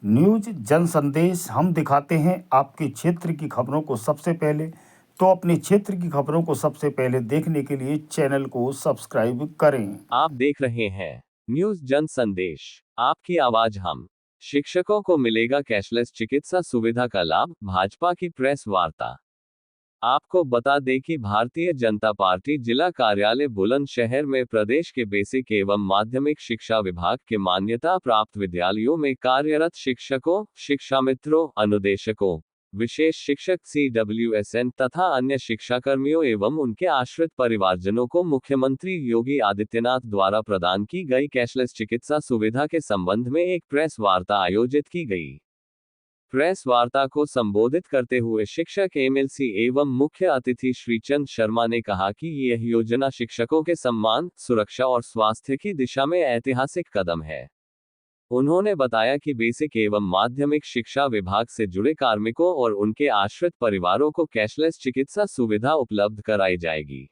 News जन संदेश हम दिखाते हैं आपके क्षेत्र की खबरों को सबसे पहले। तो अपने क्षेत्र की खबरों को सबसे पहले देखने के लिए चैनल को सब्सक्राइब करें। आप देख रहे हैं न्यूज जन संदेश, आपकी आवाज हम। शिक्षकों को मिलेगा कैशलेस चिकित्सा सुविधा का लाभ, भाजपा की प्रेस वार्ता। आपको बता दें कि भारतीय जनता पार्टी जिला कार्यालय बुलंदशहर में प्रदेश के बेसिक एवं माध्यमिक शिक्षा विभाग के मान्यता प्राप्त विद्यालयों में कार्यरत शिक्षकों, शिक्षामित्रों, अनुदेशकों, विशेष शिक्षक CWSN तथा अन्य शिक्षाकर्मियों एवं उनके आश्रित परिवारजनों को मुख्यमंत्री योगी आदित्यनाथ द्वारा प्रदान की गई कैशलेस चिकित्सा सुविधा के संबंध में एक प्रेस वार्ता आयोजित की गई। प्रेस वार्ता को संबोधित करते हुए शिक्षक MLC एवं मुख्य अतिथि श्रीचंद शर्मा ने कहा कि यह योजना शिक्षकों के सम्मान, सुरक्षा और स्वास्थ्य की दिशा में ऐतिहासिक कदम है। उन्होंने बताया कि बेसिक एवं माध्यमिक शिक्षा विभाग से जुड़े कार्मिकों और उनके आश्रित परिवारों को कैशलेस चिकित्सा सुविधा उपलब्ध कराई जाएगी।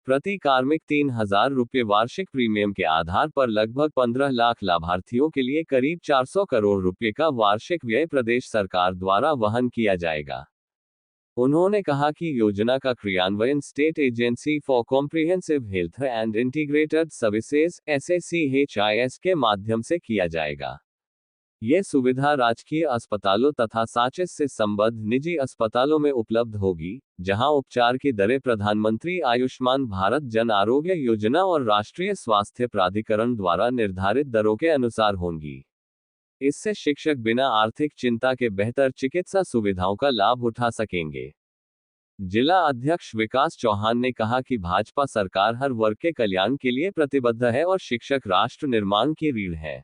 प्रति कार्मिक 3,000 रुपये वार्षिक प्रीमियम के आधार पर लगभग 15 लाख लाभार्थियों के लिए करीब 400 करोड़ रुपये का वार्षिक व्यय प्रदेश सरकार द्वारा वहन किया जाएगा। उन्होंने कहा कि योजना का क्रियान्वयन state agency for comprehensive health and integrated services SACHIS के माध्यम से किया जाएगा। यह सुविधा राजकीय अस्पतालों तथा साचिस से संबद्ध निजी अस्पतालों में उपलब्ध होगी, जहां उपचार की दरें प्रधानमंत्री आयुष्मान भारत जन आरोग्य योजना और राष्ट्रीय स्वास्थ्य प्राधिकरण द्वारा निर्धारित दरों के अनुसार होंगी। इससे शिक्षक बिना आर्थिक चिंता के बेहतर चिकित्सा सुविधाओं का लाभ उठा सकेंगे। जिला अध्यक्ष विकास चौहान ने कहा कि भाजपा सरकार हर वर्ग के कल्याण के लिए प्रतिबद्ध है और शिक्षक राष्ट्र निर्माण की रीढ़ है।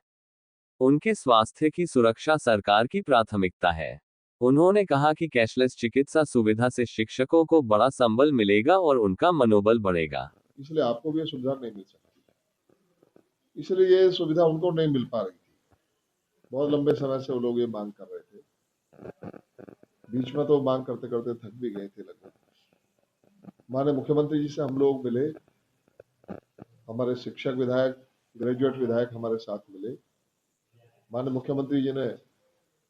उनके स्वास्थ्य की सुरक्षा सरकार की प्राथमिकता है। उन्होंने कहा कि कैशलेस चिकित्सा सुविधा से शिक्षकों को बड़ा संबल मिलेगा और उनका मनोबल बढ़ेगा। इसलिए आपको भी ये सुविधा नहीं मिल सकती, इसलिए ये सुविधा उनको नहीं मिल पा रही थी। बहुत लंबे समय से वो लोग ये मांग कर रहे थे। बीच में तो मांग करते करते थक भी गए थे लगभग। माननीय मुख्यमंत्री जी से हम लोग मिले, हमारे शिक्षक विधायक, ग्रेजुएट विधायक हमारे साथ मिले। माननीय मुख्यमंत्री जी ने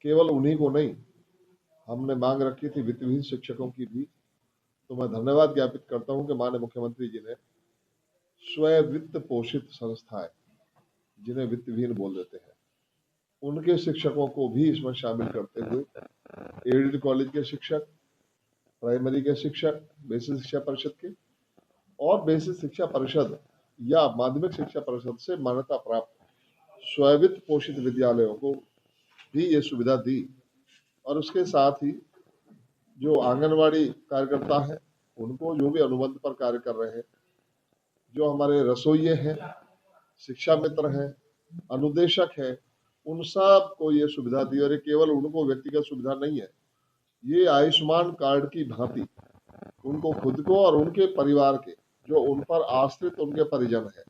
केवल उन्हीं को नहीं, हमने मांग रखी थी वित्तविहीन शिक्षकों की भी, तो मैं धन्यवाद ज्ञापित करता हूं कि माननीय मुख्यमंत्री जी ने स्वयं वित्त पोषित संस्थाएं, जिन्हें वित्तविहीन बोल देते हैं, उनके शिक्षकों को भी इसमें शामिल करते हुए एडेड कॉलेज के शिक्षक, प्राइमरी के शिक्षक, बेसिक शिक्षा परिषद के और बेसिक शिक्षा परिषद या माध्यमिक शिक्षा परिषद से मान्यता प्राप्त स्ववित्त पोषित विद्यालयों को भी ये सुविधा दी। और उसके साथ ही जो आंगनवाड़ी कार्यकर्ता हैं, उनको जो भी अनुबंध पर कार्य कर रहे हैं, जो हमारे रसोइये हैं, शिक्षा मित्र हैं, अनुदेशक हैं, उन सब को ये सुविधा दी। और ये केवल उनको व्यक्तिगत सुविधा नहीं है, ये आयुष्मान कार्ड की भांति उनको खुद को और उनके परिवार के जो उन पर आश्रित उनके परिजन है,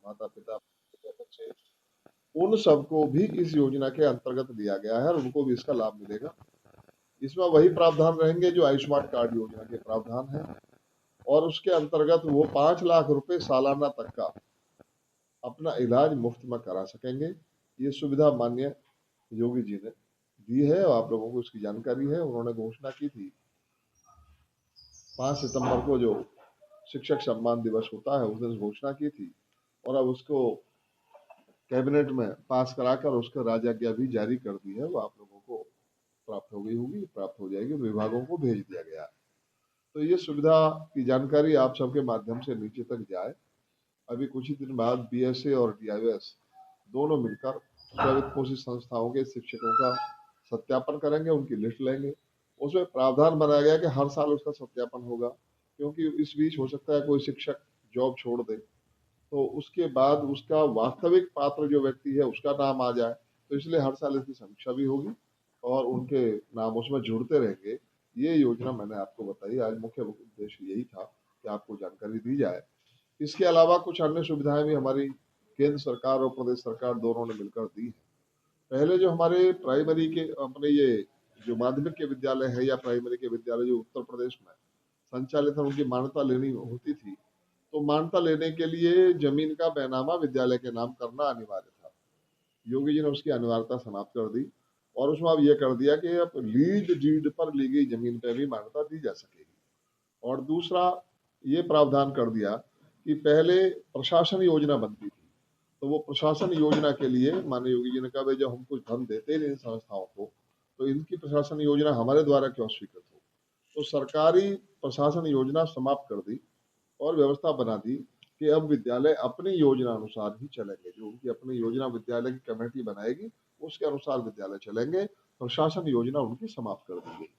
माता पिता, बच्चे, उन सबको भी इस योजना के अंतर्गत दिया गया है और उनको भी इसका लाभ मिलेगा। इसमें वही प्रावधान रहेंगे जो आयुष्मान कार्ड योजना के प्रावधान है और उसके अंतर्गत वो 5 लाख रुपए सालाना तक का अपना इलाज मुफ्त में करा सकेंगे। ये सुविधा माननीय योगी जी ने दी है और आप लोगों को इसकी जानकारी है। उन्होंने घोषणा की थी 5 सितंबर को जो शिक्षक सम्मान दिवस होता है, उस दिन घोषणा की थी और अब उसको कैबिनेट में पास कराकर उसका राजआज्ञा भी जारी कर दी है। वो आप लोगों को प्राप्त हो गई होगी, प्राप्त हो जाएगी, विभागों को भेज दिया गया। तो ये सुविधा की जानकारी आप सबके माध्यम से नीचे तक जाए। अभी कुछ ही दिन बाद BSA और DIS दोनों मिलकर स्ववित्त पोषित संस्थाओं के शिक्षकों का सत्यापन करेंगे, उनकी लिस्ट लेंगे। उसमें प्रावधान बनाया गया कि हर साल उसका सत्यापन होगा, क्योंकि इस बीच हो सकता है कोई शिक्षक जॉब छोड़ दे, तो उसके बाद उसका वास्तविक पात्र जो व्यक्ति है उसका नाम आ जाए, तो इसलिए हर साल इसकी समीक्षा भी होगी और उनके नाम उसमें जुड़ते रहेंगे। ये योजना मैंने आपको बताई। आज मुख्य उद्देश्य यही था कि आपको जानकारी दी जाए। इसके अलावा कुछ अन्य सुविधाएं भी हमारी केंद्र सरकार और प्रदेश सरकार दोनों ने मिलकर दी है। पहले जो हमारे प्राइमरी के अपने ये जो माध्यमिक के विद्यालय है या प्राइमरी के विद्यालय जो उत्तर प्रदेश में संचालित है, उनकी मान्यता लेनी होती थी, तो मान्यता लेने के लिए जमीन का बैनामा विद्यालय के नाम करना अनिवार्य था। योगी जी ने उसकी अनिवार्यता समाप्त कर दी और उसमें अब ये कर दिया कि अब लीज डीड पर ली गई जमीन पर भी मान्यता दी जा सकेगी। और दूसरा ये प्रावधान कर दिया कि पहले प्रशासन योजना बनती थी, तो वो प्रशासन योजना के लिए माननीय योगी जी ने कहा भाई जब हम कुछ धन देते हैं इन संस्थाओं को, तो इनकी प्रशासन योजना हमारे द्वारा क्यों स्वीकृत हो। तो सरकारी प्रशासन योजना समाप्त कर दी और व्यवस्था बना दी कि अब विद्यालय अपनी योजना अनुसार ही चलेंगे। जो उनकी अपनी योजना विद्यालय की कमेटी बनाएगी उसके अनुसार विद्यालय चलेंगे, प्रशासन योजना उनकी समाप्त कर दी गई।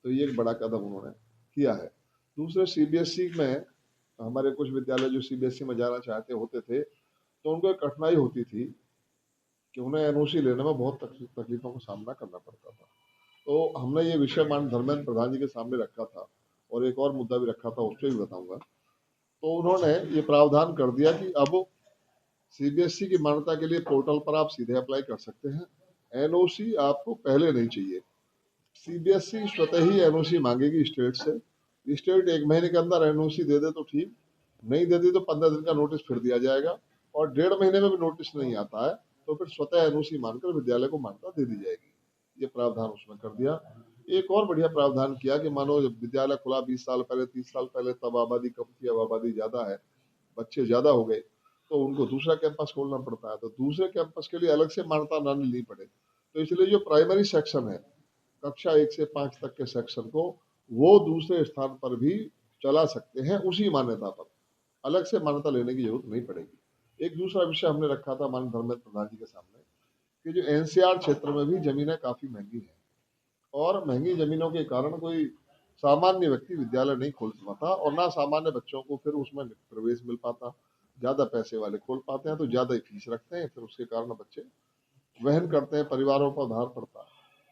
तो ये एक बड़ा कदम उन्होंने किया है। दूसरे सीबीएसई में हमारे कुछ विद्यालय जो सीबीएसई में जाना चाहते होते थे, तो उनको एक कठिनाई होती थी कि उन्हें एनओसी लेने में बहुत तकलीफों का सामना करना पड़ता था। तो हमने ये विषय माननीय धर्मेंद्र प्रधान जी के सामने रखा था और एक और मुद्दा भी रखा था, उससे भी बताऊंगा। तो उन्होंने ये प्रावधान कर दिया कि अब सीबीएसई की मान्यता के लिए पोर्टल पर आप सीधे अप्लाई कर सकते हैं, एनओसी आपको पहले नहीं चाहिए। सीबीएसई स्वतः ही एनओसी मांगेगी स्टेट से, स्टेट 1 महीने के अंदर एनओसी दे दे तो ठीक, नहीं दे दी तो 15 दिन का नोटिस फिर दिया जाएगा, और 1.5 महीने में भी नोटिस नहीं आता है तो फिर स्वतः एनओसी मानकर विद्यालय को मान्यता दे दी जाएगी। ये प्रावधान उसमें कर दिया। एक और बढ़िया प्रावधान किया कि मानो जब विद्यालय खुला 20 साल पहले 30 साल पहले, तब आबादी कम थी, अब आबादी ज्यादा है, बच्चे ज्यादा हो गए, तो उनको दूसरा कैंपस खोलना पड़ता है, तो दूसरे कैंपस के लिए अलग से मान्यता न लेनी पड़े। तो इसलिए जो प्राइमरी सेक्शन है, कक्षा 1 से 5 तक के सेक्शन को, वो दूसरे स्थान पर भी चला सकते हैं उसी मान्यता पर, अलग से मान्यता लेने की जरूरत नहीं पड़ेगी। एक दूसरा विषय हमने रखा था माननीय धर्मेंद्र प्रधान जी के सामने कि जो एनसीआर क्षेत्र में भी जमीनें काफी महंगी हैं, और महंगी जमीनों के कारण कोई सामान्य व्यक्ति विद्यालय नहीं खोल पाता, और ना सामान्य बच्चों को फिर उसमें प्रवेश मिल पाता। ज्यादा पैसे वाले खोल पाते हैं तो ज्यादा ही फीस रखते हैं, फिर उसके कारण बच्चे वहन करते हैं, परिवारों पर भार पड़ता है।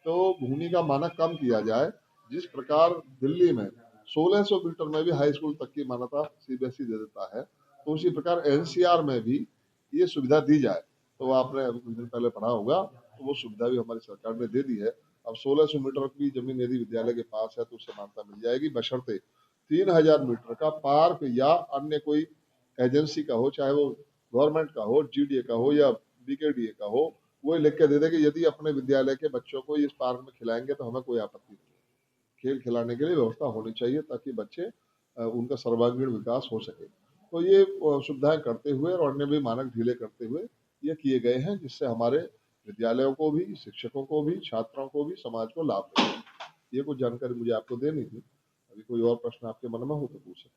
तो भूमि का मानक कम किया जाए, जिस प्रकार दिल्ली में 1600 मीटर में भी हाई स्कूल तक की मान्यता सीबीएसई दे देता है, तो उसी प्रकार एनसीआर में भी ये सुविधा दी जाए। तो आपने अभी कुछ दिन पहले पढ़ा होगा, तो वो सुविधा भी हमारी सरकार ने दे दी है। अब 1600 मीटर की जमीन यदि विद्यालय के पास है तो उससे मान्यता मिल जाएगी, बशर्ते 3000 मीटर का पार्क या अन्य कोई एजेंसी का हो, चाहे वो गवर्नमेंट का हो, जीडीए का हो या बीकेडीए का हो, वो लिख के दे दे कि यदि अपने विद्यालय के बच्चों को इस पार्क में खिलाएंगे तो हमें कोई आपत्ति नहीं है। खेल खिलाने के लिए व्यवस्था होनी चाहिए ताकि बच्चे उनका सर्वांगीण विकास हो सके। तो ये सुविधाएं करते हुए और अन्य भी मानक ढीले करते हुए ये किए गए हैं, जिससे हमारे विद्यालयों को भी, शिक्षकों को भी, छात्रों को भी, समाज को लाभ मिले। ये कुछ जानकारी मुझे आपको देनी थी। अभी कोई और प्रश्न आपके मन में हो तो पूछे।